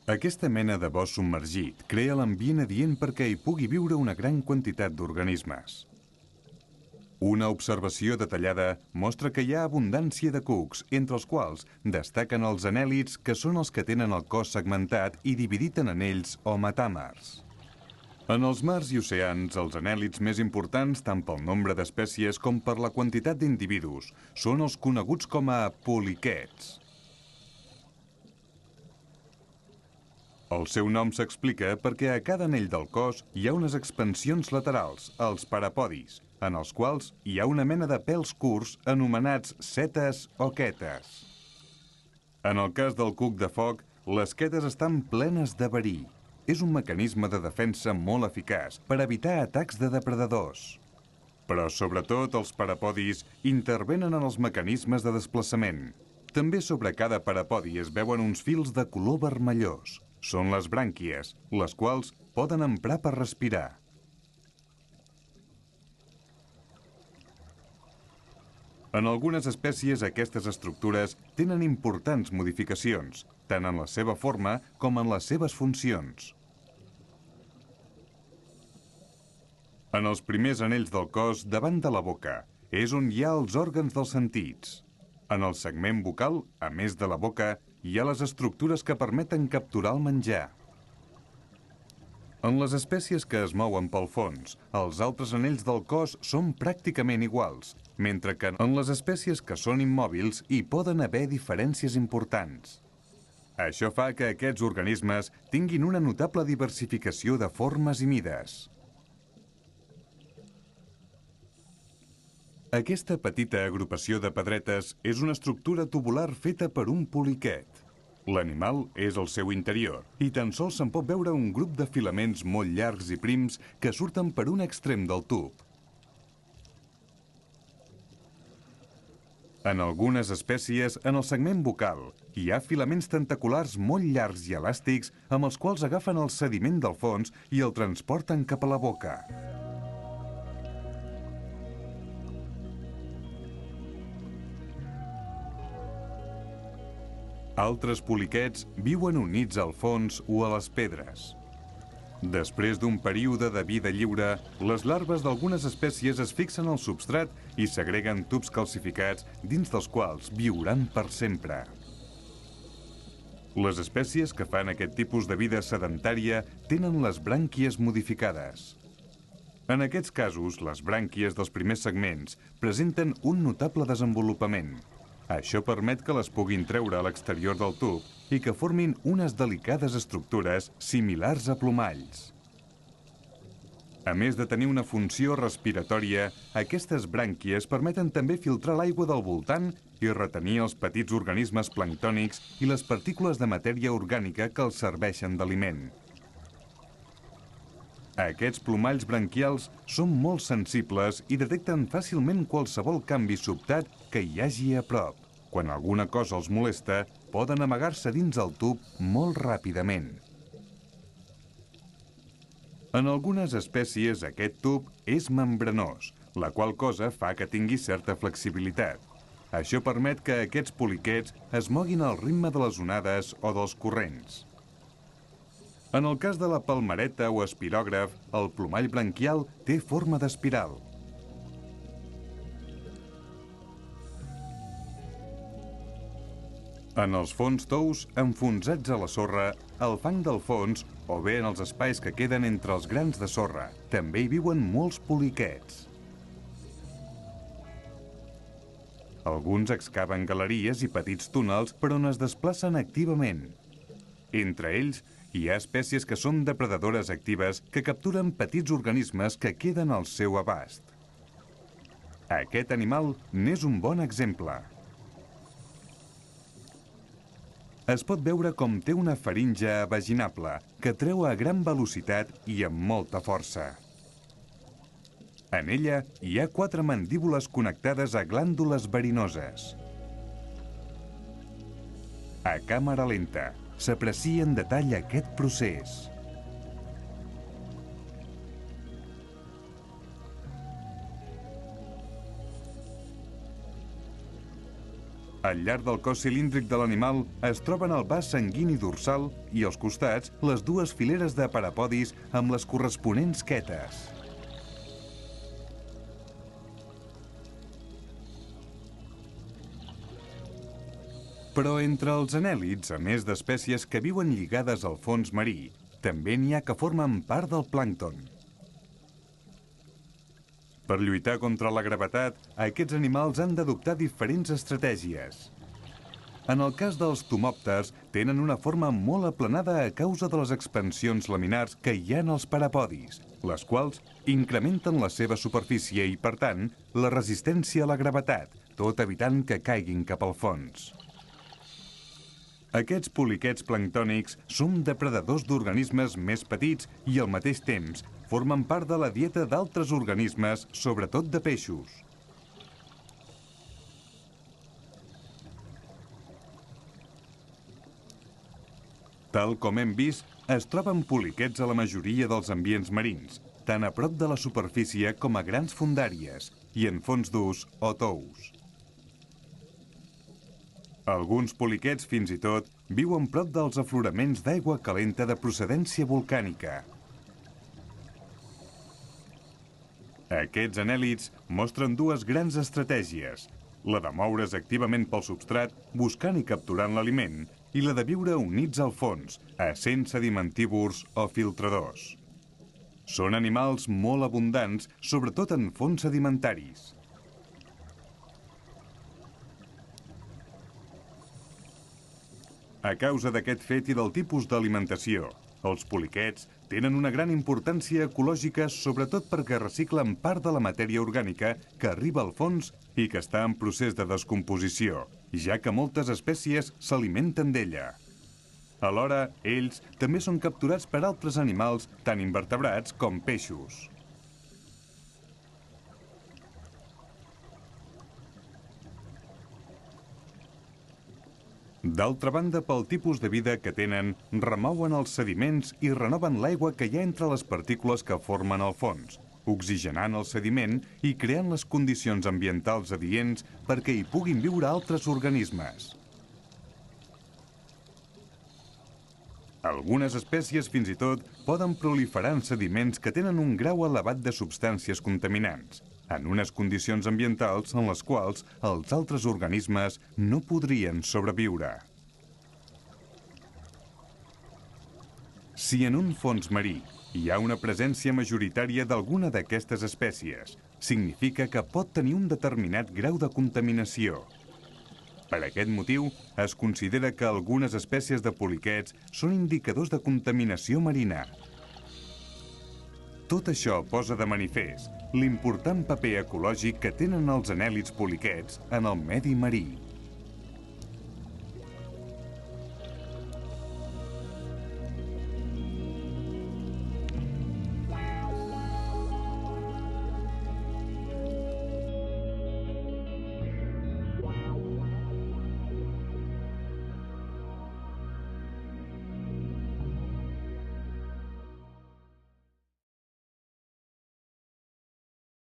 Aquesta mena de bosc submergit crea l'ambient adient perquè hi pugui viure una gran quantitat d'organismes. Una observació detallada mostra que hi ha abundància de cucs, entre els quals destaquen els anèl·lids, que són els que tenen el cos segmentat i dividit en anells o metàmers. En els mars i oceans, els anèl·lids més importants, tant pel nombre d'espècies com per la quantitat d'individus, són els coneguts com a poliquets. El seu nom s'explica perquè a cada anell del cos hi ha unes expansions laterals, els parapodis, en els quals hi ha una mena de pèls curts anomenats setes o quetes. En el cas del cuc de foc, les quetes estan plenes de verí. És un mecanisme de defensa molt eficaç per evitar atacs de depredadors. Però, sobretot, els parapodis intervenen en els mecanismes de desplaçament. També sobre cada parapodi es veuen uns fils de color vermellós. Són les brànquies, les quals poden emprar per respirar. En algunes espècies, aquestes estructures tenen importants modificacions, tant en la seva forma com en les seves funcions. En els primers anells del cos, davant de la boca, és on hi ha els òrgans dels sentits. En el segment bucal, a més de la boca, hi ha les estructures que permeten capturar el menjar. En les espècies que es mouen pel fons, els altres anells del cos són pràcticament iguals, mentre que en les espècies que són immòbils hi poden haver diferències importants. Això fa que aquests organismes tinguin una notable diversificació de formes i mides. Aquesta petita agrupació de pedretes és una estructura tubular feta per un poliquet. L'animal és el seu interior i tan sols se'n pot veure un grup de filaments molt llargs i prims que surten per un extrem del tub. En algunes espècies, en el segment bucal, hi ha filaments tentaculars molt llargs i elàstics amb els quals agafen el sediment del fons i el transporten cap a la boca. Altres poliquets viuen units al fons o a les pedres. Després d'un període de vida lliure, les larves d'algunes espècies es fixen al substrat i segreguen tubs calcificats dins dels quals viuran per sempre. Les espècies que fan aquest tipus de vida sedentària tenen les brànquies modificades. En aquests casos, les brànquies dels primers segments presenten un notable desenvolupament. Això permet que les puguin treure a l'exterior del tub i que formin unes delicades estructures similars a plomalls. A més de tenir una funció respiratòria, aquestes brànquies permeten també filtrar l'aigua del voltant i retenir els petits organismes planctònics i les partícules de matèria orgànica que els serveixen d'aliment. Aquests plomalls branquials són molt sensibles i detecten fàcilment qualsevol canvi sobtat que hi hagi a prop. Quan alguna cosa els molesta, poden amagar-se dins el tub molt ràpidament. En algunes espècies, aquest tub és membranós, la qual cosa fa que tingui certa flexibilitat. Això permet que aquests poliquets es moguin al ritme de les onades o dels corrents. En el cas de la palmereta o espirògraf, el plomall branquial té forma d'espiral. En els fons tous, enfonsats a la sorra, al fang del fons o bé en els espais que queden entre els grans de sorra, també hi viuen molts poliquets. Alguns excaven galeries i petits túnels per on es desplacen activament. Entre ells, hi ha espècies que són depredadores actives que capturen petits organismes que queden al seu abast. Aquest animal n'és un bon exemple. Es pot veure com té una faringe vaginable que treu a gran velocitat i amb molta força. En ella hi ha 4 mandíbules connectades a glàndules verinoses. A càmera lenta s'aprecia en detall aquest procés. Al llarg del cos cilíndric de l'animal es troben el vas sanguini dorsal i als costats les dues fileres de parapodis amb les corresponents quetes. Però entre els anèl·lids, a més d'espècies que viuen lligades al fons marí, també n'hi ha que formen part del plàncton. Per lluitar contra la gravetat, aquests animals han d'adoptar diferents estratègies. En el cas dels tomòpters, tenen una forma molt aplanada a causa de les expansions laminars que hi ha en els parapodis, les quals incrementen la seva superfície i, per tant, la resistència a la gravetat, tot evitant que caiguin cap al fons. Aquests poliquets planctònics són depredadors d'organismes més petits i, al mateix temps, formen part de la dieta d'altres organismes, sobretot de peixos. Tal com hem vist, es troben poliquets a la majoria dels ambients marins, tant a prop de la superfície com a grans fondàries i en fons durs o tous. Alguns poliquets, fins i tot, viuen prop dels afloraments d'aigua calenta de procedència volcànica. Aquests anèl·lids mostren dues grans estratègies, la de moure's activament pel substrat buscant i capturant l'aliment i la de viure units al fons, essent sedimentívors o filtradors. Són animals molt abundants, sobretot en fons sedimentaris. A causa d'aquest fet i del tipus d'alimentació, els poliquets tenen una gran importància ecològica, sobretot perquè reciclen part de la matèria orgànica que arriba al fons i que està en procés de descomposició, ja que moltes espècies s'alimenten d'ella. Alhora, ells també són capturats per altres animals, tant invertebrats com peixos. D'altra banda, pel tipus de vida que tenen, remouen els sediments i renoven l'aigua que hi ha entre les partícules que formen el fons, oxigenant el sediment i creant les condicions ambientals adients perquè hi puguin viure altres organismes. Algunes espècies, fins i tot, poden proliferar en sediments que tenen un grau elevat de substàncies contaminants, en unes condicions ambientals en les quals els altres organismes no podrien sobreviure. Si en un fons marí hi ha una presència majoritària d'alguna d'aquestes espècies, significa que pot tenir un determinat grau de contaminació. Per aquest motiu, es considera que algunes espècies de poliquets són indicadors de contaminació marina. Tot això posa de manifest l'important paper ecològic que tenen els anèl·lids poliquets en el medi marí.